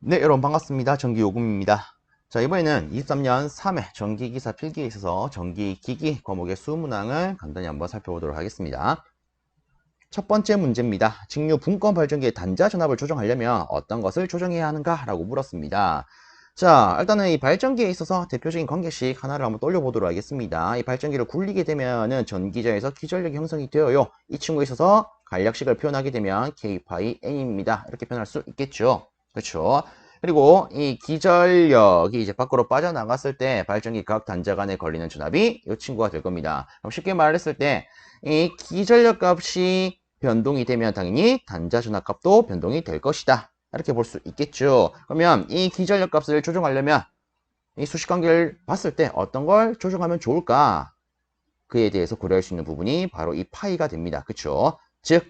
네, 여러분 반갑습니다. 전기요금입니다. 자, 이번에는 23년 3회 전기기사 필기에 있어서 전기기기 과목의 수문항을 간단히 한번 살펴보도록 하겠습니다. 첫 번째 문제입니다. 직류 분권 발전기의 단자 전압을 조정하려면 어떤 것을 조정해야 하는가? 라고 물었습니다. 자, 일단은 이 발전기에 있어서 대표적인 관계식 하나를 한번 떠올려보도록 하겠습니다. 이 발전기를 굴리게 되면은 전기자에서 기전력이 형성이 되어요. 이 친구에 있어서 간략식을 표현하게 되면 K-파이 N입니다. 이렇게 표현할 수 있겠죠. 그렇죠. 그리고 이 기전력이 이제 밖으로 빠져나갔을 때 발전기 각 단자 간에 걸리는 전압이 이 친구가 될 겁니다. 그럼 쉽게 말했을 때 이 기전력 값이 변동이 되면 당연히 단자 전압 값도 변동이 될 것이다. 이렇게 볼 수 있겠죠. 그러면 이 기전력 값을 조정하려면 이 수식관계를 봤을 때 어떤 걸 조정하면 좋을까? 그에 대해서 고려할 수 있는 부분이 바로 이 파이가 됩니다. 그쵸? 즉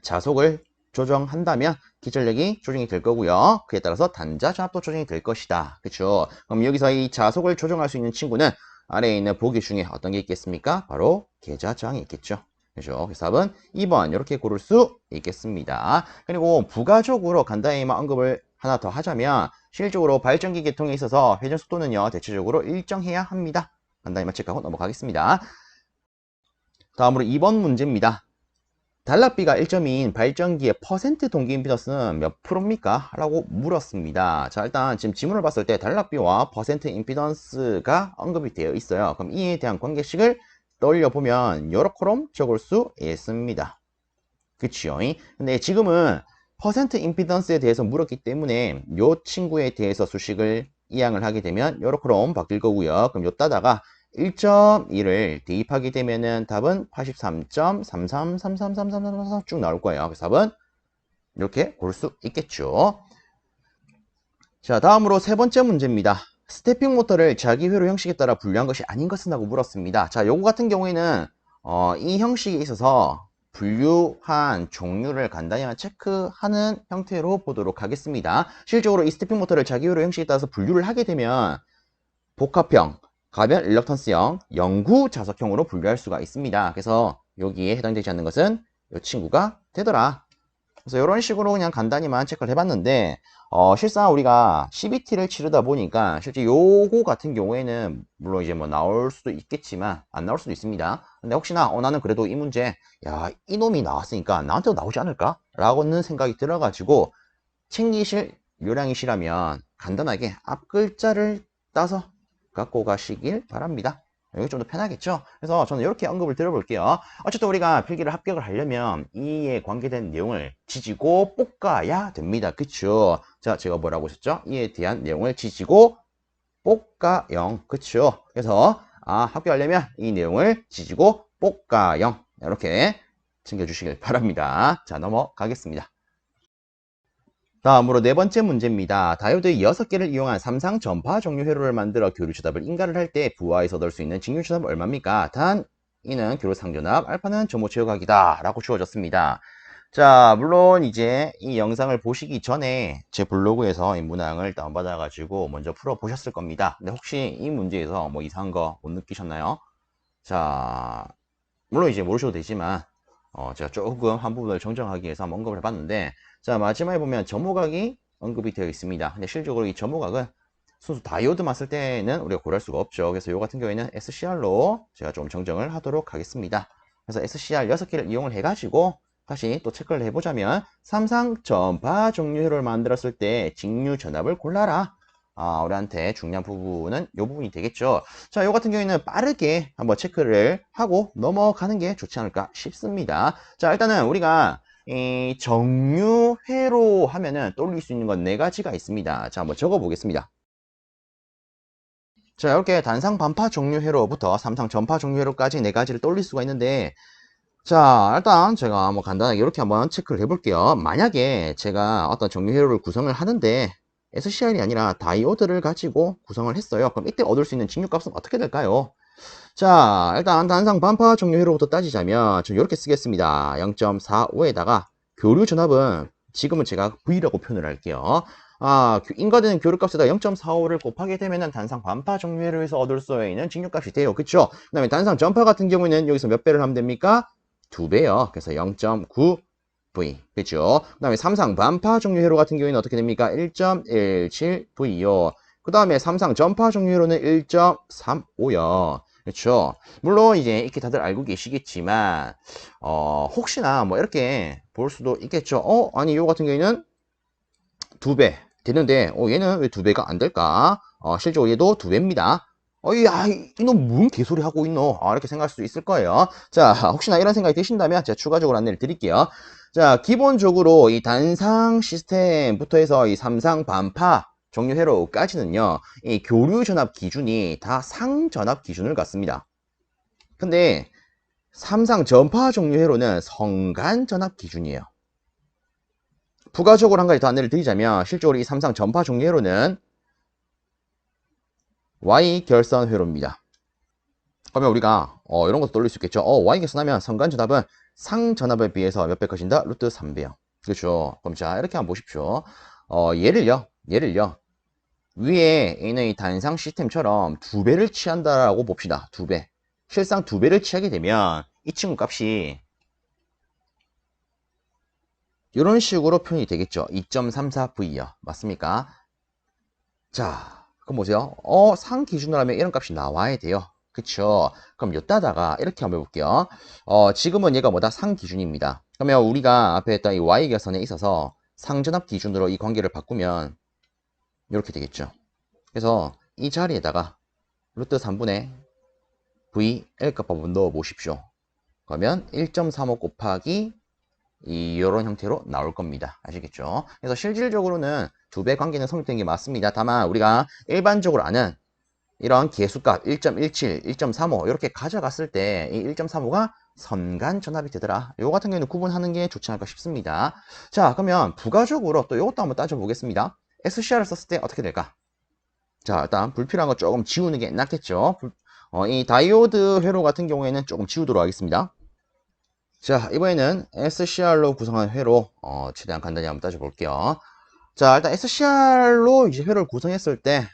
자속을 조정한다면 기전력이 조정이 될 거고요. 그에 따라서 단자 전압도 조정이 될 것이다. 그쵸? 그럼 여기서 이 자속을 조정할 수 있는 친구는 아래에 있는 보기 중에 어떤 게 있겠습니까? 바로 계좌저항이 있겠죠. 그죠? 그래서 답은 2번 이렇게 고를 수 있겠습니다. 그리고 부가적으로 간단히만 언급을 하나 더 하자면 실질적으로 발전기 계통에 있어서 회전 속도는요 대체적으로 일정해야 합니다. 간단히만 체크하고 넘어가겠습니다. 다음으로 2번 문제입니다. 단락비가 1점인 발전기의 퍼센트 동기 임피던스는 몇 프로입니까? 라고 물었습니다. 자, 일단 지금 지문을 봤을 때 단락비와 퍼센트 임피던스가 언급이 되어 있어요. 그럼 이에 대한 관계식을 떠올려보면 요렇게럼 적을 수 있습니다. 그치요? 근데 지금은 퍼센트 임피던스에 대해서 물었기 때문에 요 친구에 대해서 수식을 이항을 하게 되면 요렇게럼 바뀔 거고요. 그럼 요 따다가 1.1을 대입하게 되면은 답은 83.33333333 쭉 나올 거예요. 그래서 답은 이렇게 고를 수 있겠죠. 자, 다음으로 세 번째 문제입니다. 스태핑 모터를 자기 회로 형식에 따라 분류한 것이 아닌 것은 하고 물었습니다. 자, 요거 같은 경우에는 이 형식에 있어서 분류한 종류를 간단히 체크하는 형태로 보도록 하겠습니다. 실적으로 이 스태핑 모터를 자기 회로 형식에 따라서 분류를 하게 되면 복합형, 가변 일렉턴스형, 영구 자석형으로 분류할 수가 있습니다. 그래서 여기에 해당되지 않는 것은 이 친구가 되더라. 그래서 이런 식으로 그냥 간단히만 체크를 해봤는데 실상 우리가 CBT를 치르다 보니까 실제 요거 같은 경우에는 물론 이제 뭐 나올 수도 있겠지만 안 나올 수도 있습니다. 근데 혹시나 나는 그래도 이 문제 야 이놈이 나왔으니까 나한테도 나오지 않을까? 라고는 생각이 들어가지고 챙기실 요량이시라면 간단하게 앞 글자를 따서 갖고 가시길 바랍니다. 여기 좀 더 편하겠죠? 그래서 저는 이렇게 언급을 드려볼게요. 어쨌든 우리가 필기를 합격을 하려면 이에 관계된 내용을 지지고 볶아야 됩니다. 그쵸? 자, 제가 뭐라고 하셨죠? 이에 대한 내용을 지지고 볶아영. 그쵸? 그래서 합격하려면 이 내용을 지지고 볶아영. 이렇게 챙겨주시길 바랍니다. 자, 넘어가겠습니다. 다음으로 네 번째 문제입니다. 다이오드 6개를 이용한 삼상 전파 종류 회로를 만들어 교류 전압을 인가를 할 때 부하에서 얻을 수 있는 직류 전압은 얼마입니까? 단, 이는 교류 상전압, 알파는 점호 제어각이다. 라고 주어졌습니다. 자, 물론 이제 이 영상을 보시기 전에 제 블로그에서 이 문항을 다운받아가지고 먼저 풀어보셨을 겁니다. 근데 혹시 이 문제에서 뭐 이상한 거 못 느끼셨나요? 자, 물론 이제 모르셔도 되지만 제가 조금 한 부분을 정정하기 위해서 한번 언급을 해봤는데 자 마지막에 보면 점호각이 언급이 되어 있습니다. 근데 실질적으로 이 점호각은 순수 다이오드만 쓸 때는 우리가 고려할 수가 없죠. 그래서 이 같은 경우에는 SCR로 제가 좀 정정을 하도록 하겠습니다. 그래서 SCR 6개를 이용을 해가지고 다시 또 체크를 해보자면 삼상 전파 종류회로를 만들었을 때 직류 전압을 골라라. 우리한테 중요한 부분은 이 부분이 되겠죠. 자, 이 같은 경우에는 빠르게 한번 체크를 하고 넘어가는 게 좋지 않을까 싶습니다. 자, 일단은 우리가 이 정류회로 하면은 떠올릴 수 있는 건 네 가지가 있습니다. 자, 한번 적어 보겠습니다. 자, 이렇게 단상 반파 종류회로부터 삼상 전파 종류회로까지 네 가지를 떠올릴 수가 있는데 자, 일단 제가 한번 간단하게 이렇게 한번 체크를 해볼게요. 만약에 제가 어떤 정류회로를 구성을 하는데 SCR이 아니라 다이오드를 가지고 구성을 했어요. 그럼 이때 얻을 수 있는 직류값은 어떻게 될까요? 자, 일단 단상 반파 정류회로부터 따지자면 저 이렇게 쓰겠습니다. 0.45에다가 교류 전압은 지금은 제가 V라고 표현을 할게요. 인가되는 교류값에다 0.45를 곱하게 되면은 단상 반파 정류회로에서 얻을 수 있는 직류값이 돼요. 그쵸? 그 다음에 단상 전파 같은 경우에는 여기서 몇 배를 하면 됩니까? 2배요. 그래서 0.9 V. 그렇죠? 그 다음에 삼상 반파 종류 회로 같은 경우에는 어떻게 됩니까? 1.17V요. 그 다음에 삼상 전파 종류 회로는 1.35요. 그렇죠? 물론 이제 이렇게 다들 알고 계시겠지만 혹시나 뭐 이렇게 볼 수도 있겠죠. 아니 이거 같은 경우에는 2배 되는데 얘는 왜 2배가 안 될까? 실제로 얘도 2배입니다. 야, 이놈 뭔 개소리 하고 있노? 이렇게 생각할 수도 있을 거예요. 자, 혹시나 이런 생각이 드신다면 제가 추가적으로 안내를 드릴게요. 자, 기본적으로 이 단상 시스템부터 해서 이 삼상 반파 종류 회로까지는요, 이 교류 전압 기준이 다 상전압 기준을 갖습니다. 근데 삼상 전파 종류 회로는 성간 전압 기준이에요. 부가적으로 한 가지 더 안내를 드리자면 실제로 이 삼상 전파 종류 회로는 Y 결선 회로입니다. 그러면 우리가 이런 것도 떠올릴 수 있겠죠. Y 결선하면 성간 전압은 상 전압에 비해서 몇 배 커진다? 루트 3배요. 그렇죠. 그럼 자 이렇게 한번 보십시오. 예를요. 위에 있는 이 단상 시스템처럼 2배를 취한다라고 봅시다. 2배. 실상 2배를 취하게 되면 이 친구 값이 이런 식으로 표현이 되겠죠. 2.34V요. 맞습니까? 자, 그럼 보세요. 상 기준으로 하면 이런 값이 나와야 돼요. 그쵸? 그럼 요따다가 이렇게 한번 해볼게요. 지금은 얘가 뭐다? 상 기준입니다. 그러면 우리가 앞에 했던 이 Y계선에 있어서 상전압 기준으로 이 관계를 바꾸면 이렇게 되겠죠. 그래서 이 자리에다가 루트 3분의 V L값 한번 넣어 보십시오. 그러면 1.35 곱하기 이런 형태로 나올 겁니다. 아시겠죠? 그래서 실질적으로는 2배 관계는 성립된 게 맞습니다. 다만 우리가 일반적으로 아는 이런 개수값 1.17, 1.35 이렇게 가져갔을 때 이 1.35가 선간 전압이 되더라. 이거 같은 경우에는 구분하는 게 좋지 않을까 싶습니다. 자, 그러면 부가적으로 또 이것도 한번 따져보겠습니다. SCR을 썼을 때 어떻게 될까? 자, 일단 불필요한 거 조금 지우는 게 낫겠죠. 이 다이오드 회로 같은 경우에는 조금 지우도록 하겠습니다. 자, 이번에는 SCR로 구성한 회로 최대한 간단히 한번 따져볼게요. 자, 일단 SCR로 이제 회로를 구성했을 때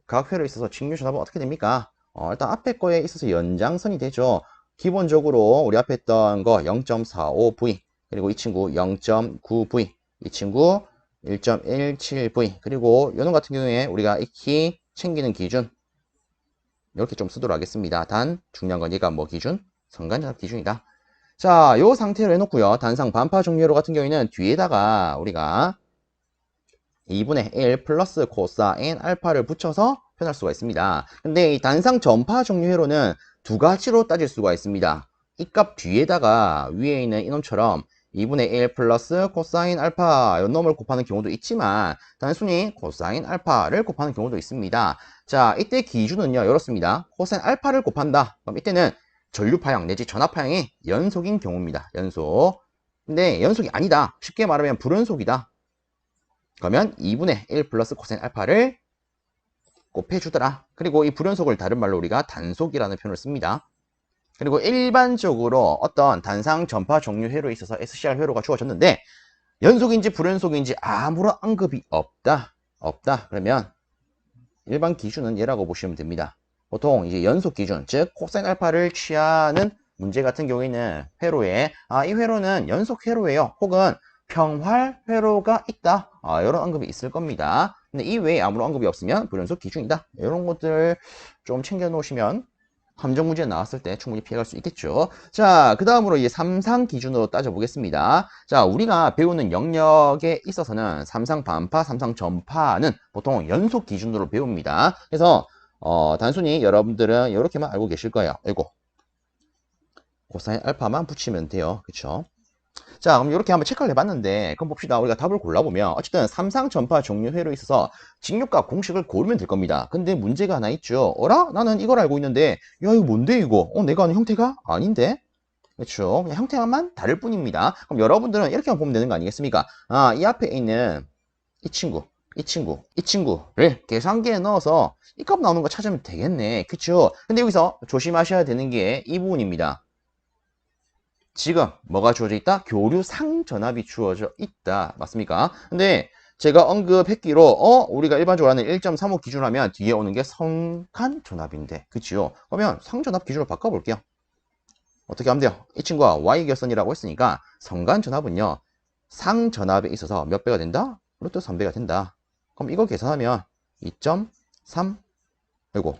각 회로에 있어서 직류 전압은 어떻게 됩니까? 일단 앞에 거에 있어서 연장선이 되죠. 기본적으로 우리 앞에 했던 거 0.45V 그리고 이 친구 0.9V 이 친구 1.17V 그리고 요놈 같은 경우에 우리가 익히 챙기는 기준 이렇게 좀 쓰도록 하겠습니다. 단 중요한 건 얘가 뭐 기준? 성간전압 기준이다. 자, 요 상태로 해놓고요. 단상 반파 종류로 같은 경우에는 뒤에다가 우리가 2분의 1 플러스 코사인 알파를 붙여서 표현할 수가 있습니다. 근데 이 단상 전파 종류 회로는 두 가지로 따질 수가 있습니다. 이 값 뒤에다가 위에 있는 이놈처럼 2분의 1 플러스 코사인 알파 이 놈을 곱하는 경우도 있지만 단순히 코사인 알파를 곱하는 경우도 있습니다. 자, 이때 기준은요 이렇습니다. 코사인 알파를 곱한다. 그럼 이때는 전류파형 내지 전압파형이 연속인 경우입니다. 연속. 근데 연속이 아니다. 쉽게 말하면 불연속이다. 그러면 2분의 1 플러스 코사인 알파를 곱해주더라. 그리고 이 불연속을 다른 말로 우리가 단속이라는 표현을 씁니다. 그리고 일반적으로 어떤 단상 전파 종류 회로에 있어서 SCR 회로가 주어졌는데 연속인지 불연속인지 아무런 언급이 없다. 그러면 일반 기준은 얘라고 보시면 됩니다. 보통 이제 연속 기준, 즉 코사인 알파를 취하는 문제 같은 경우에는 회로에 이 회로는 연속 회로예요. 혹은 평활 회로가 있다. 이런 언급이 있을 겁니다. 근데 이 외에 아무런 언급이 없으면 불연속 기준이다. 이런 것들 좀 챙겨 놓으시면 함정 문제 나왔을 때 충분히 피해갈 수 있겠죠. 자, 그 다음으로 이제 삼상 기준으로 따져보겠습니다. 자, 우리가 배우는 영역에 있어서는 삼상 반파, 삼상 전파는 보통 연속 기준으로 배웁니다. 그래서 단순히 여러분들은 이렇게만 알고 계실 거예요. 아이고, 코사인 알파만 붙이면 돼요. 그쵸? 자, 그럼 이렇게 한번 체크를 해봤는데, 그럼 봅시다. 우리가 답을 골라보면, 어쨌든 삼상 전파 종류 회로에 있어서 직류값 공식을 고르면 될 겁니다. 근데 문제가 하나 있죠. 어라? 나는 이걸 알고 있는데, 야, 이거 뭔데, 이거? 내가 아는 형태가 아닌데? 그렇죠. 그냥 형태만 다를 뿐입니다. 그럼 여러분들은 이렇게만 보면 되는 거 아니겠습니까? 이 앞에 있는 이 친구를 계산기에 넣어서 이 값 나오는 거 찾으면 되겠네. 그쵸? 근데 여기서 조심하셔야 되는 게 이 부분입니다. 지금 뭐가 주어져 있다? 교류 상전압이 주어져 있다. 맞습니까? 근데 제가 언급했기로 우리가 일반적으로 하는 1.35 기준으로 하면 뒤에 오는 게 성간 전압인데 그치요? 그러면 상전압 기준으로 바꿔볼게요. 어떻게 하면 돼요? 이 친구가 Y결선이라고 했으니까 성간 전압은요 상전압에 있어서 몇 배가 된다? 루트 3배가 된다. 그럼 이거 계산하면 2.3, 아이고,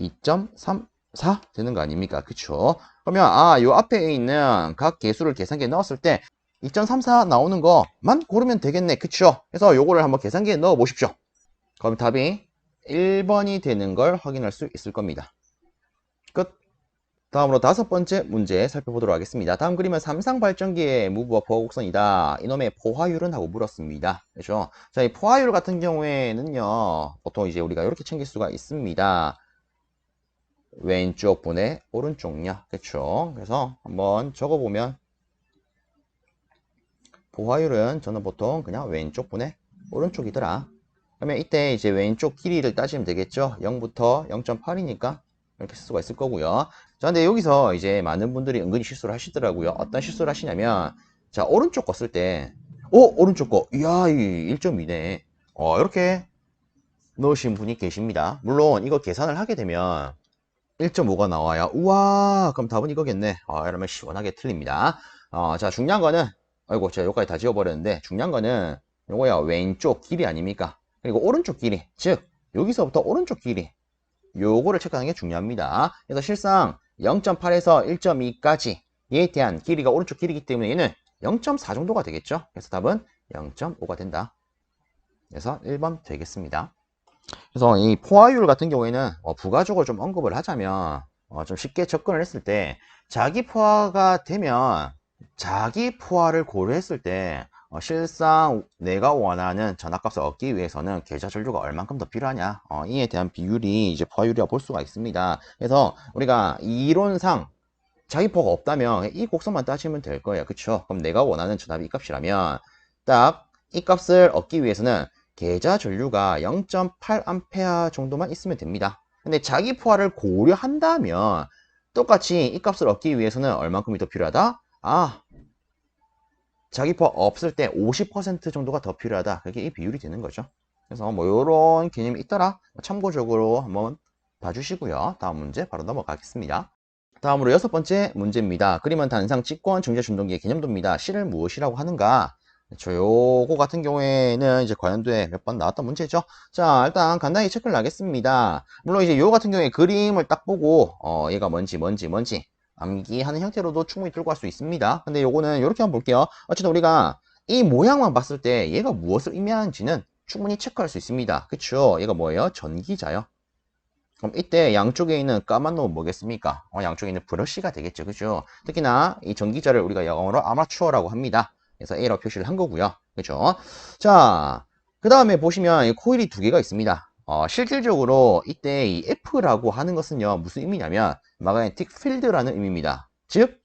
2.34 되는 거 아닙니까? 그쵸? 그러면 요 앞에 있는 각 개수를 계산기에 넣었을 때 2.34 나오는 거만 고르면 되겠네. 그쵸? 그래서 요거를 한번 계산기에 넣어 보십시오. 그럼 답이 1번이 되는 걸 확인할 수 있을 겁니다. 끝. 다음으로 5번째 문제 살펴보도록 하겠습니다. 다음 그림은 삼상발전기의 무브와 포화 곡선이다. 이놈의 포화율은? 하고 물었습니다. 그렇죠? 자, 이 포화율 같은 경우에는요, 보통 이제 우리가 이렇게 챙길 수가 있습니다. 왼쪽 분의 오른쪽요. 그렇죠? 그래서 한번 적어보면 포화율은 저는 보통 그냥 왼쪽 분의 오른쪽이더라. 그러면 이때 이제 왼쪽 길이를 따지면 되겠죠? 0부터 0.8이니까 이렇게 쓸 수가 있을 거고요. 자, 근데 여기서 이제 많은 분들이 은근히 실수를 하시더라고요. 어떤 실수를 하시냐면, 자, 오른쪽 거 쓸 때, 오른쪽 거, 이야, 1.2네. 이렇게 넣으신 분이 계십니다. 물론 이거 계산을 하게 되면 1.5가 나와요. 우와, 그럼 답은 이거겠네. 이러면 시원하게 틀립니다. 자, 중요한 거는, 아이고, 제가 여기까지 다 지워버렸는데, 중요한 거는 요거야, 왼쪽 길이 아닙니까? 그리고 오른쪽 길이, 즉, 여기서부터 오른쪽 길이, 요거를 체크하는 게 중요합니다. 그래서 실상 0.8에서 1.2까지에 대한 길이가 오른쪽 길이기 때문에 얘는 0.4 정도가 되겠죠. 그래서 답은 0.5가 된다. 그래서 1번 되겠습니다. 그래서 이 포화율 같은 경우에는 부가적으로 좀 언급을 하자면 좀 쉽게 접근을 했을 때 자기 포화가 되면 자기 포화를 고려했을 때 실상 내가 원하는 전압값을 얻기 위해서는 계좌 전류가 얼만큼 더 필요하냐, 이에 대한 비율이 이제 포화율이라고 볼 수가 있습니다. 그래서 우리가 이론상 자기 포화가 없다면 이 곡선만 따지면 될 거예요. 그쵸? 그럼 내가 원하는 전압이 이 값이라면 딱 이 값을 얻기 위해서는 계좌 전류가 0.8A 정도만 있으면 됩니다. 근데 자기 포화를 고려한다면 똑같이 이 값을 얻기 위해서는 얼만큼이 더 필요하다? 자기 포화 없을 때 50% 정도가 더 필요하다. 그게 이 비율이 되는 거죠. 그래서 뭐 이런 개념이 있더라. 참고적으로 한번 봐주시고요. 다음 문제 바로 넘어가겠습니다. 다음으로 6번째 문제입니다. 그림은 단상 직권 정제 준동기의 개념도입니다. C를 무엇이라고 하는가? 요거 같은 경우에는 이제 관련도에 몇 번 나왔던 문제죠. 자, 일단 간단히 체크를 하겠습니다. 물론 이제 요 같은 경우에 그림을 딱 보고 얘가 뭔지 암기하는 형태로도 충분히 들고 갈 수 있습니다. 근데 요거는 이렇게 한번 볼게요. 어쨌든 우리가 이 모양만 봤을 때 얘가 무엇을 의미하는지는 충분히 체크할 수 있습니다. 그쵸? 얘가 뭐예요? 전기자요. 그럼 이때 양쪽에 있는 까만 놈은 뭐겠습니까? 양쪽에 있는 브러쉬가 되겠죠. 그죠? 특히나 이 전기자를 우리가 영어로 아마추어라고 합니다. 그래서 A라고 표시를 한 거고요. 그죠? 자, 그 다음에 보시면 코일이 두 개가 있습니다. 실질적으로 이때 이 F라고 하는 것은요, 무슨 의미냐면 마그네틱 필드라는 의미입니다. 즉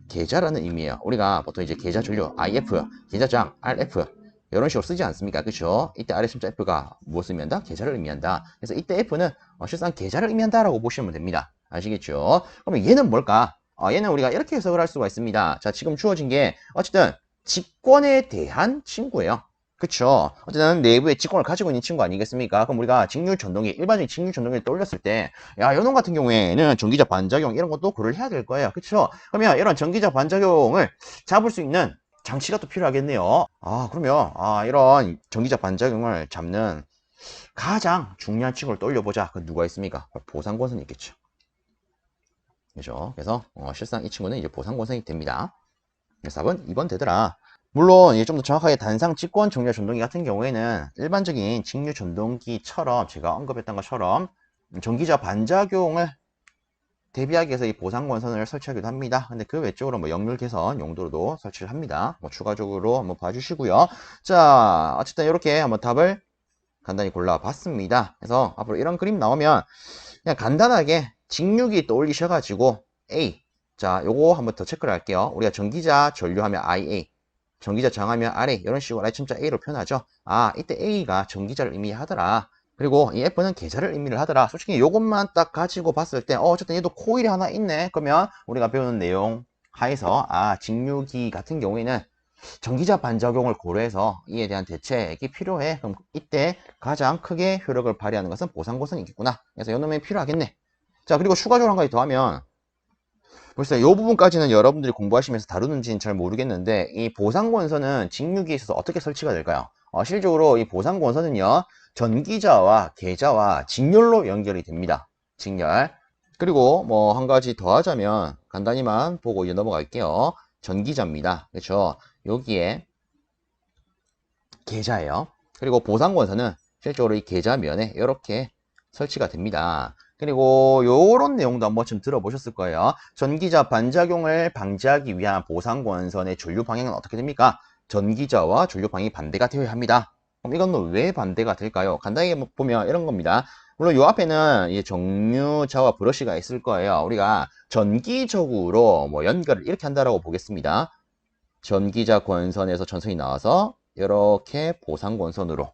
계좌라는 의미예요. 우리가 보통 이제 계좌 전류 IF, 계좌장 RF 이런 식으로 쓰지 않습니까? 그쵸? 이때 아래 심자 F가 무엇을 의미한다? 계좌를 의미한다. 그래서 이때 F는 실상 계좌를 의미한다라고 보시면 됩니다. 아시겠죠? 그러면 얘는 뭘까? 얘는 우리가 이렇게 해석을 할 수가 있습니다. 자, 지금 주어진 게 어쨌든 직권에 대한 친구예요. 그쵸? 어쨌든 내부에 직권을 가지고 있는 친구 아니겠습니까? 그럼 우리가 직류 전동기, 일반적인 직류 전동기를 떠올렸을 때, 야, 요놈 같은 경우에는 전기자 반작용 이런 것도 고려를 해야 될 거예요. 그쵸? 그러면 이런 전기자 반작용을 잡을 수 있는 장치가 또 필요하겠네요. 그러면 이런 전기자 반작용을 잡는 가장 중요한 친구를 떠올려보자. 그 누가 있습니까? 보상권선이 있겠죠. 그죠? 그래서 실상 이 친구는 이제 보상권선이 됩니다. 그래서 답은 2번 되더라. 물론 좀 더 정확하게 단상 직권 정렬 전동기 같은 경우에는 일반적인 직류 전동기처럼 제가 언급했던 것처럼 전기자 반작용을 대비하기 위해서 이 보상권선을 설치하기도 합니다. 근데 그 외적으로 뭐 역률 개선 용도로도 설치를 합니다. 뭐 추가적으로 한번 봐주시고요. 자, 어쨌든 이렇게 한번 답을 간단히 골라봤습니다. 그래서 앞으로 이런 그림 나오면 그냥 간단하게 직류기 떠올리셔가지고 A, 자, 요거 한번 더 체크를 할게요. 우리가 전기자 전류하면 IA, 전기자 정하면 RA, 이런 식으로 I첨자 A로 표현하죠. 이때 A가 전기자를 의미하더라. 그리고 이 F는 계좌를 의미를 하더라. 솔직히 이것만 딱 가지고 봤을 때 어쨌든 얘도 코일이 하나 있네. 그러면 우리가 배우는 내용 하에서 직류기 같은 경우에는 전기자 반작용을 고려해서 이에 대한 대책이 필요해. 그럼 이때 가장 크게 효력을 발휘하는 것은 보상고선이 있겠구나. 그래서 이놈이 필요하겠네. 자, 그리고 추가적으로 한 가지 더 하면 벌써 이 부분까지는 여러분들이 공부하시면서 다루는지는 잘 모르겠는데, 이 보상권선은 직류기에 있어서 어떻게 설치가 될까요? 실질적으로 이 보상권선은요, 전기자와 계자와 직렬로 연결이 됩니다. 직렬. 그리고 뭐 한 가지 더 하자면 간단히만 보고 이제 넘어갈게요. 전기자입니다. 그렇죠? 여기에 계좌예요. 그리고 보상권선은 실제로 이 계좌면에 이렇게 설치가 됩니다. 그리고 요런 내용도 한번 좀 들어보셨을 거예요. 전기자 반작용을 방지하기 위한 보상권선의 전류 방향은 어떻게 됩니까? 전기자와 전류 방향이 반대가 되어야 합니다. 그럼 이건 왜 반대가 될까요? 간단하게 보면 이런 겁니다. 물론 요 앞에는 이 정류자와 브러쉬가 있을 거예요. 우리가 전기적으로 뭐 연결을 이렇게 한다라고 보겠습니다. 전기자 권선에서 전선이 나와서 이렇게 보상 권선으로,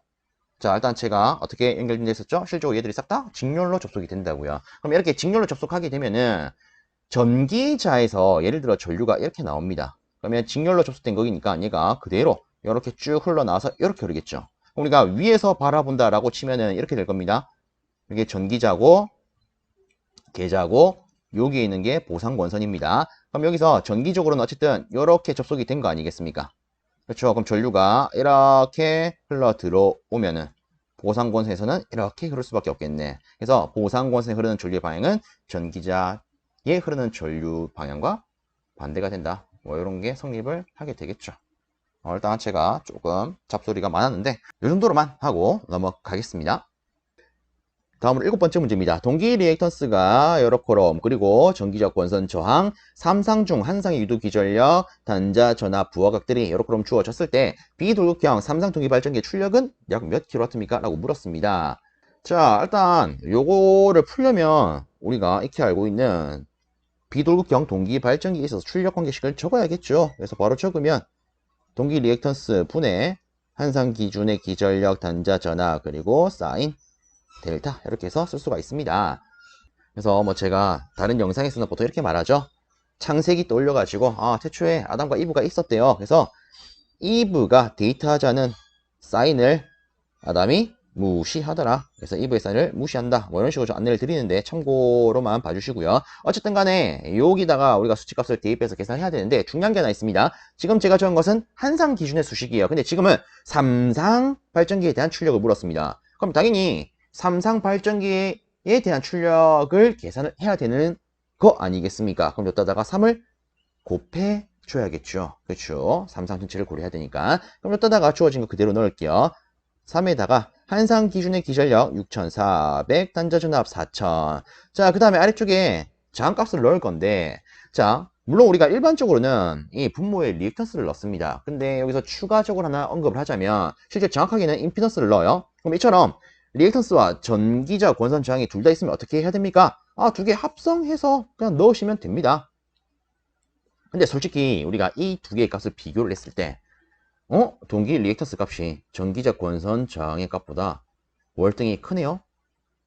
자 일단 제가 어떻게 연결된다 했었죠? 실제로 얘들이 싹 다 직렬로 접속이 된다고요. 그럼 이렇게 직렬로 접속하게 되면은 전기자에서 예를 들어 전류가 이렇게 나옵니다. 그러면 직렬로 접속된 거기니까 얘가 그대로 이렇게 쭉 흘러나와서 이렇게 흐르겠죠. 우리가 위에서 바라본다라고 치면은 이렇게 될 겁니다. 이게 전기자고 계자고 여기에 있는 게 보상 권선입니다. 그럼 여기서 전기적으로는 어쨌든 이렇게 접속이 된 거 아니겠습니까? 그렇죠. 그럼 전류가 이렇게 흘러 들어오면은 보상권선에서는 이렇게 흐를 수밖에 없겠네. 그래서 보상권선에 흐르는 전류의 방향은 전기자에 흐르는 전류 방향과 반대가 된다. 뭐 이런 게 성립을 하게 되겠죠. 일단 제가 조금 잡소리가 많았는데 이 정도로만 하고 넘어가겠습니다. 다음으로 7번째 문제입니다. 동기 리액턴스가 여러 콜롬, 그리고 전기적 권선 저항, 3상 중 한 상의 유도 기전력, 단자, 전압, 부하각들이 여러 콜롬 주어졌을 때 비돌극형 3상 동기 발전기의 출력은 약 몇 킬로와트입니까? 라고 물었습니다. 자, 일단 요거를 풀려면 우리가 익히 알고 있는 비돌극형 동기 발전기에 있어서 출력 관계식을 적어야겠죠. 그래서 바로 적으면 동기 리액턴스 분의 한상 기준의 기전력, 단자, 전압, 그리고 사인 델타 이렇게 해서 쓸 수가 있습니다. 그래서 뭐 제가 다른 영상에서는 보통 이렇게 말하죠. 창세기 떠올려 가지고 태초에 아담과 이브가 있었대요. 그래서 이브가 데이트하자는 사인을 아담이 무시하더라. 그래서 이브의 사인을 무시한다. 뭐 이런 식으로 좀 안내를 드리는데 참고로만 봐주시고요. 어쨌든 간에 여기다가 우리가 수치값을 대입해서 계산해야 되는데 중요한 게 하나 있습니다. 지금 제가 적은 것은 한상 기준의 수식이에요. 근데 지금은 3상 발전기에 대한 출력을 물었습니다. 그럼 당연히 3상 발전기에 대한 출력을 계산을 해야 되는 거 아니겠습니까? 그럼 여기다가 3을 곱해 줘야겠죠. 그렇죠. 3상 전체를 고려해야 되니까. 그럼 여기다가 주어진 거 그대로 넣을게요. 3에다가 한상 기준의 기전력 6400, 단자 전압 4000. 자, 그 다음에 아래쪽에 저항값을 넣을 건데, 자, 물론 우리가 일반적으로는 이 분모에 리액턴스를 넣습니다. 근데 여기서 추가적으로 하나 언급을 하자면, 실제 정확하게는 임피던스를 넣어요. 그럼 이처럼 리액턴스와 전기자 권선 저항이 둘 다 있으면 어떻게 해야 됩니까? 두 개 합성해서 그냥 넣으시면 됩니다. 근데 솔직히 우리가 이 두 개의 값을 비교를 했을 때 동기 리액턴스 값이 전기자 권선 저항의 값보다 월등히 크네요.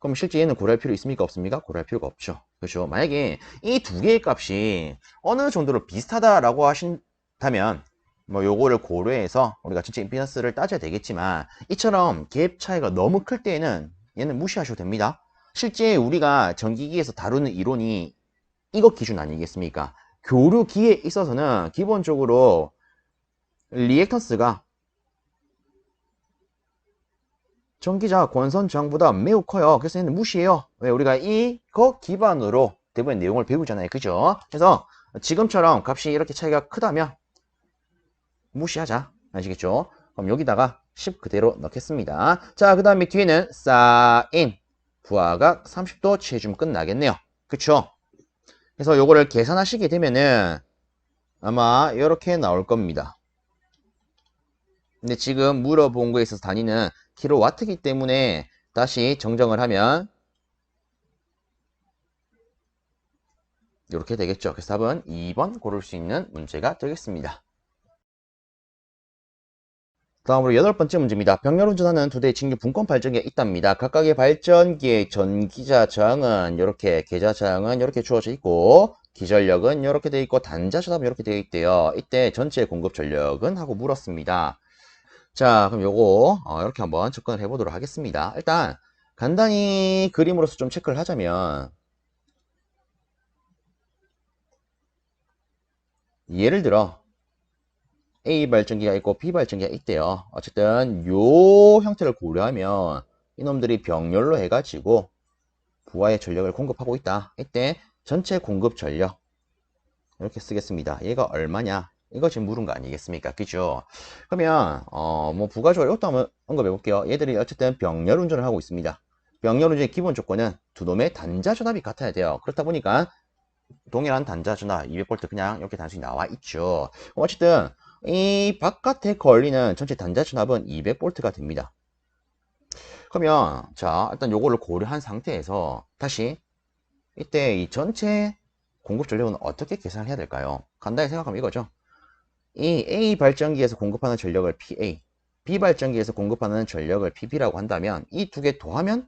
그럼 실제 얘는 고려할 필요 있습니까? 없습니까? 고려할 필요가 없죠. 그렇죠. 만약에 이 두 개의 값이 어느 정도로 비슷하다라고 하신다면 뭐 요거를 고려해서 우리가 전체 임피던스를 따져야 되겠지만 이처럼 갭 차이가 너무 클 때에는 얘는 무시하셔도 됩니다. 실제 우리가 전기기에서 다루는 이론이 이거 기준 아니겠습니까? 교류기에 있어서는 기본적으로 리액턴스가 전기자 권선 저항보다 매우 커요. 그래서 얘는 무시해요. 왜? 우리가 이거 기반으로 대부분 내용을 배우잖아요. 그죠? 그래서 지금처럼 값이 이렇게 차이가 크다면 무시하자. 아시겠죠? 그럼 여기다가 10 그대로 넣겠습니다. 자, 그 다음에 뒤에는 사인 부하각 30도 취해주면 끝나겠네요. 그쵸? 그래서 요거를 계산하시게 되면은 아마 이렇게 나올 겁니다. 근데 지금 물어본 거에 있어서 단위는 킬로와트이기 때문에 다시 정정을 하면 이렇게 되겠죠. 그래서 답은 2번 고를 수 있는 문제가 되겠습니다. 다음으로 8번째 문제입니다. 병렬 운전하는 두 대의 직류 분권 발전기가 있답니다. 각각의 발전기의 전기자 저항은 이렇게, 계자 저항은 이렇게 주어져 있고 기전력은 이렇게 되어 있고 단자 전압은 이렇게 되어 있대요. 이때 전체 공급 전력은? 하고 물었습니다. 자, 그럼 요거 이렇게 한번 접근을 해보도록 하겠습니다. 일단 간단히 그림으로서 좀 체크를 하자면 예를 들어 A 발전기가 있고 B 발전기가 있대요. 어쨌든 요 형태를 고려하면 이놈들이 병렬로 해가지고 부하의 전력을 공급하고 있다. 이때 전체 공급 전력 이렇게 쓰겠습니다. 얘가 얼마냐? 이거 지금 물은 거 아니겠습니까? 그죠? 그러면 뭐 부가적으로 이것도 한번 언급해 볼게요. 얘들이 어쨌든 병렬 운전을 하고 있습니다. 병렬 운전의 기본 조건은 두 놈의 단자 전압이 같아야 돼요. 그렇다 보니까 동일한 단자 전압 200V 그냥 이렇게 단순히 나와 있죠. 어쨌든 이 바깥에 걸리는 전체 단자 전압은 200V가 됩니다. 그러면 자 일단 요거를 고려한 상태에서 다시 이때 이 전체 공급 전력은 어떻게 계산을 해야 될까요? 간단히 생각하면 이거죠. 이 A 발전기에서 공급하는 전력을 PA, B 발전기에서 공급하는 전력을 PB라고 한다면 이 두 개 더하면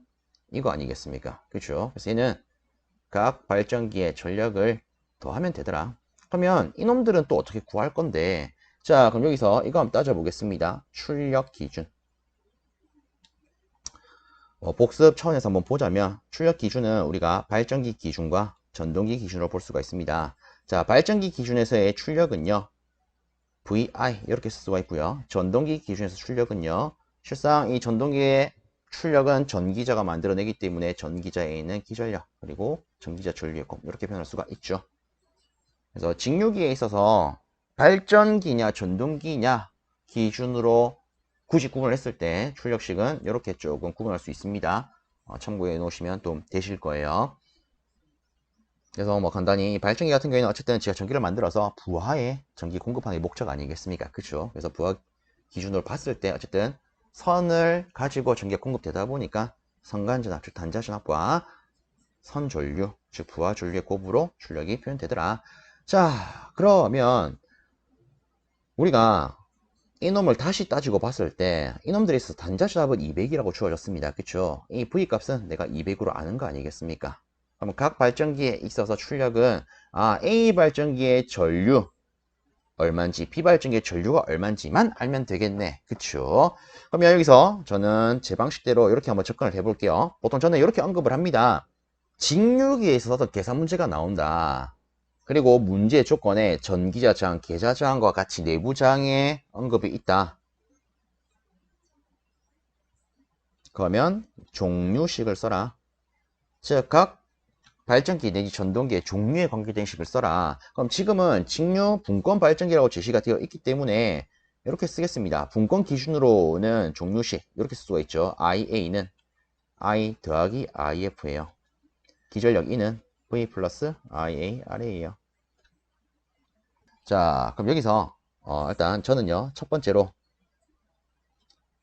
이거 아니겠습니까? 그렇죠? 그래서 얘는 각 발전기의 전력을 더하면 되더라. 그러면 이놈들은 또 어떻게 구할 건데, 자 그럼 여기서 이거 한번 따져보겠습니다. 출력 기준. 복습 차원에서 한번 보자면 출력 기준은 우리가 발전기 기준과 전동기 기준으로 볼 수가 있습니다. 자, 발전기 기준에서의 출력은요. VI 이렇게 쓸 수가 있고요. 전동기 기준에서 출력은요. 실상 이 전동기의 출력은 전기자가 만들어내기 때문에 전기자에 있는 기전력 그리고 전기자 전류의 이렇게 표현할 수가 있죠. 그래서 직류기에 있어서 발전기냐 전동기냐 기준으로 굳이 구분을 했을 때 출력식은 이렇게 조금 구분할 수 있습니다. 참고해 놓으시면 또 되실 거예요. 그래서 뭐 간단히 발전기 같은 경우에는 어쨌든 제가 전기를 만들어서 부하에 전기 공급하는 게 목적 아니겠습니까? 그렇죠? 그래서 부하 기준으로 봤을 때 어쨌든 선을 가지고 전기가 공급되다 보니까 선간전압, 즉 단자전압과 선전류, 즉 부하 전류의 곱으로 출력이 표현되더라. 자, 그러면 우리가 이놈을 다시 따지고 봤을 때 이놈들에 있어서 단자전압은 200이라고 주어졌습니다. 그쵸? 이 V값은 내가 200으로 아는 거 아니겠습니까? 그럼 각 발전기에 있어서 출력은 A 발전기의 전류 얼마인지 B 발전기의 전류가 얼마인지만 알면 되겠네. 그쵸? 그러면 여기서 저는 제 방식대로 이렇게 한번 접근을 해볼게요. 보통 저는 이렇게 언급을 합니다. 직류기에 있어서 어떤 계산 문제가 나온다. 그리고 문제 조건에 전기자장, 계자장과 같이 내부장의 언급이 있다. 그러면 종류식을 써라. 즉, 각 발전기 내지 전동기의 종류에 관계된 식을 써라. 그럼 지금은 직류 분권 발전기라고 제시가 되어 있기 때문에 이렇게 쓰겠습니다. 분권 기준으로는 종류식 이렇게 쓸 수가 있죠. IA는 I 더하기 IF예요. 기전력 E는 V 플러스 IA RA예요. 자, 그럼 여기서 일단 저는요 첫 번째로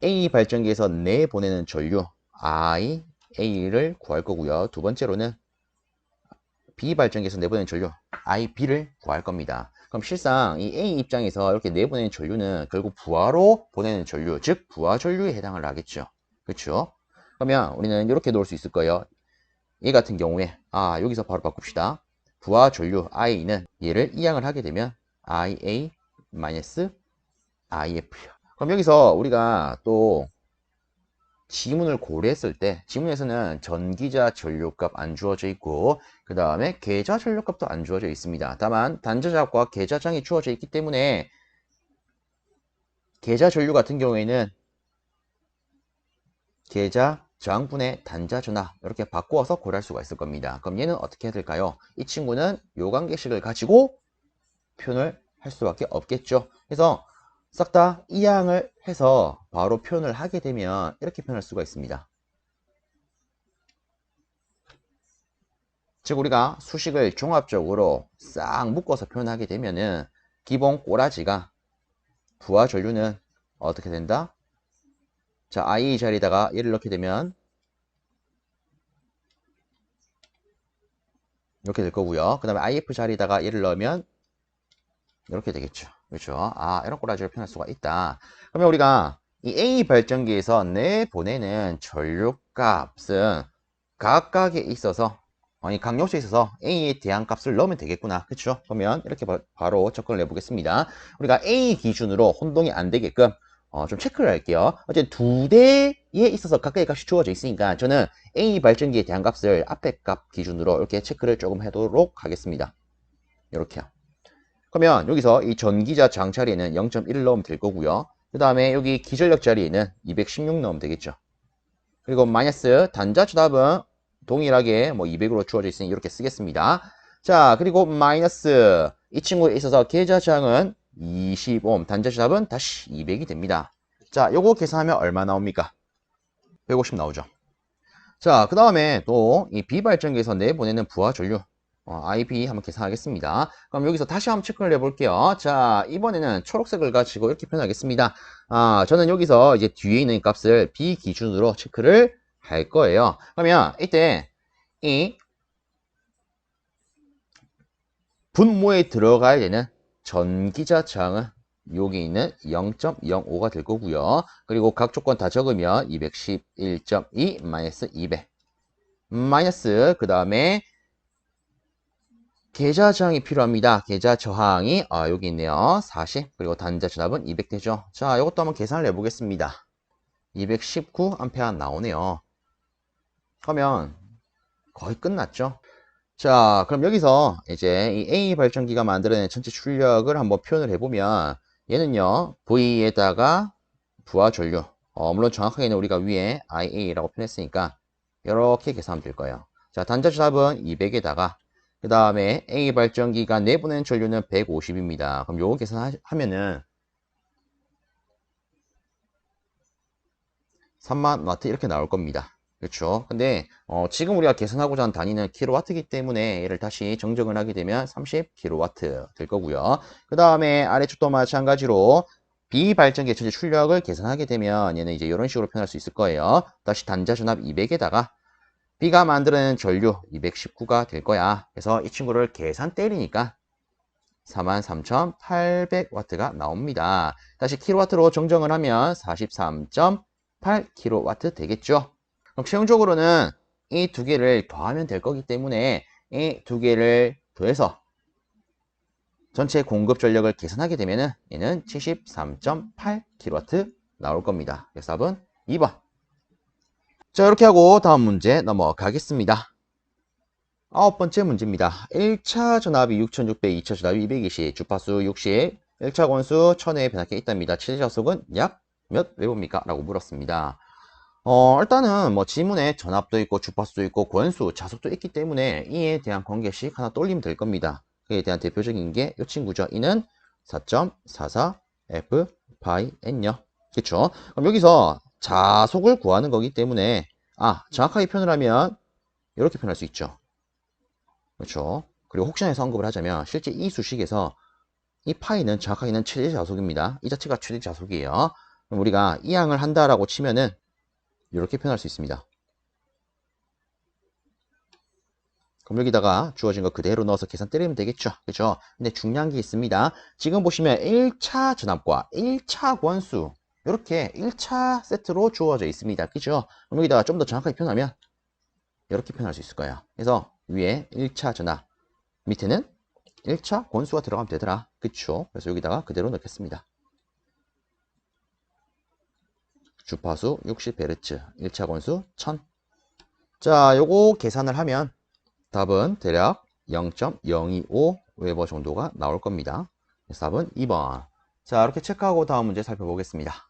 A 발전기에서 내보내는 전류 IA를 구할 거고요. 두 번째로는 B 발전기에서 내보내는 전류 IB를 구할 겁니다. 그럼 실상 이 A 입장에서 이렇게 내보내는 전류는 결국 부하로 보내는 전류, 즉 부하 전류에 해당을 하겠죠. 그렇죠? 그러면 우리는 이렇게 놓을 수 있을 거예요. 얘 같은 경우에 여기서 바로 바꿉시다. 부하 전류 I는 얘를 이항을 하게 되면 IA-IF. 그럼 여기서 우리가 또 지문을 고려했을 때 지문에서는 전기자 전류값 안 주어져 있고 그 다음에 계자 전류값도 안 주어져 있습니다. 다만 단자장과 계자장이 주어져 있기 때문에 계자 전류 같은 경우에는 계자장분의 단자전압 이렇게 바꾸어서 고려할 수가 있을 겁니다. 그럼 얘는 어떻게 해야 될까요? 이 친구는 요 관계식을 가지고 표현을 할 수밖에 없겠죠. 그래서 싹 다 이항을 해서 바로 표현을 하게 되면 이렇게 표현할 수가 있습니다. 즉 우리가 수식을 종합적으로 싹 묶어서 표현하게 되면은 기본 꼬라지가 부하 전류는 어떻게 된다? 자, I 자리에다가 얘를 넣게 되면 이렇게 될 거고요. 그 다음에 IF 자리에다가 얘를 넣으면 이렇게 되겠죠. 그렇죠? 이런 꼬라지를 표현할 수가 있다. 그러면 우리가 이 A 발전기에서 내보내는 전류값은 각각에 있어서 각 요소에 있어서 A에 대한 값을 넣으면 되겠구나. 그렇죠? 그러면 이렇게 바로 접근을 해보겠습니다. 우리가 A 기준으로 혼동이 안 되게끔 좀 체크를 할게요. 어쨌든 두 대에 있어서 각각의 값이 주어져 있으니까 저는 A 발전기에 대한 값을 앞에 값 기준으로 이렇게 체크를 조금 해도록 하겠습니다. 이렇게요. 그러면 여기서 이 전기자 장 자리에는 0.1을 넣으면 될 거고요. 그 다음에 여기 기전력 자리에는 216 넣으면 되겠죠. 그리고 마이너스 단자주답은 동일하게 뭐 200으로 주어져 있으니 이렇게 쓰겠습니다. 자, 그리고 마이너스 이 친구에 있어서 계좌장은 20옴, 단자주답은 다시 200이 됩니다. 자, 요거 계산하면 얼마 나옵니까? 150 나오죠. 자, 그 다음에 또 이 비발전기에서 내보내는 부하 전류 IB 한번 계산하겠습니다. 그럼 여기서 다시 한번 체크를 해볼게요. 자, 이번에는 초록색을 가지고 이렇게 표현하겠습니다. 저는 여기서 이제 뒤에 있는 값을 B 기준으로 체크를 할 거예요. 그러면 이때 이 분모에 들어가야 되는 전기자 저항은 여기 있는 0.05가 될 거고요. 그리고 각 조건 다 적으면 211.2 마이너스 200 마이너스 그 다음에 계좌 저항이 필요합니다. 계좌 저항이 여기 있네요. 40 그리고 단자 전압은 200 되죠. 자, 이것도 한번 계산을 해보겠습니다. 219A 나오네요. 그러면 거의 끝났죠. 자, 그럼 여기서 이제 이 A 발전기가 만들어낸 전체 출력을 한번 표현을 해보면 얘는요 V에다가 부하 전류 물론 정확하게는 우리가 위에 IA라고 표현했으니까 이렇게 계산하면 될 거예요. 자, 단자 전압은 200에다가 그 다음에 A 발전기가 내보낸 전류는 150입니다. 그럼 요거 계산하면은 30,000W 이렇게 나올 겁니다. 그렇죠? 근데 지금 우리가 계산하고자 하는 단위는 킬로와트이기 때문에 얘를 다시 정정을 하게 되면 30kW 될 거고요. 그 다음에 아래쪽도 마찬가지로 비발전기 전체 출력을 계산하게 되면 얘는 이제 이런 식으로 표현할 수 있을 거예요. 다시 단자 전압 200에다가 B가 만들어낸 전류 219가 될 거야. 그래서 이 친구를 계산 때리니까 43,800W가 나옵니다. 다시 킬로와트로 정정을 하면 43.8kW 되겠죠. 그럼 최종적으로는 이 두 개를 더하면 될 거기 때문에 이 두 개를 더해서 전체 공급 전력을 계산하게 되면 얘는 73.8kW 나올 겁니다. 그래서 답은 2번. 자, 이렇게 하고 다음 문제 넘어가겠습니다. 9번째 문제입니다. 1차 전압이 6600, 2차 전압이 220, 주파수 60, 1차 권수 1000회의 변압기에 있답니다. 최대 자속은 약 몇 웨버입니까? 라고 물었습니다. 일단은 뭐 지문에 전압도 있고 주파수도 있고 권수, 자속도 있기 때문에 이에 대한 관계식 하나 떠올리면 될 겁니다. 그에 대한 대표적인 게 이 친구죠. 이는 4.44 F 파이 N요. 그렇죠? 그럼 여기서 자속을 구하는 거기 때문에 정확하게 표현을 하면 이렇게 표현할 수 있죠. 그렇죠? 그리고 혹시나 언급을 하자면 실제 이 수식에서 이 파이는 정확하게는 최대 자속입니다. 이 자체가 최대 자속이에요. 그럼 우리가 이 양을 한다라고 치면은 이렇게 표현할 수 있습니다. 그럼 여기다가 주어진 거 그대로 넣어서 계산 때리면 되겠죠. 그렇죠? 근데 중요한 게 있습니다. 지금 보시면 1차 전압과 1차 권수 이렇게 1차 세트로 주어져 있습니다. 그죠? 그럼 여기다가 좀 더 정확하게 표현하면 이렇게 표현할 수 있을 거예요. 그래서 위에 1차 전압, 밑에는 1차 권수가 들어가면 되더라. 그쵸? 그래서 여기다가 그대로 넣겠습니다. 주파수 60Hz, 1차 권수 1000. 자, 요거 계산을 하면 답은 대략 0.025 웨버 정도가 나올 겁니다. 그래서 답은 2번. 자, 이렇게 체크하고 다음 문제 살펴보겠습니다.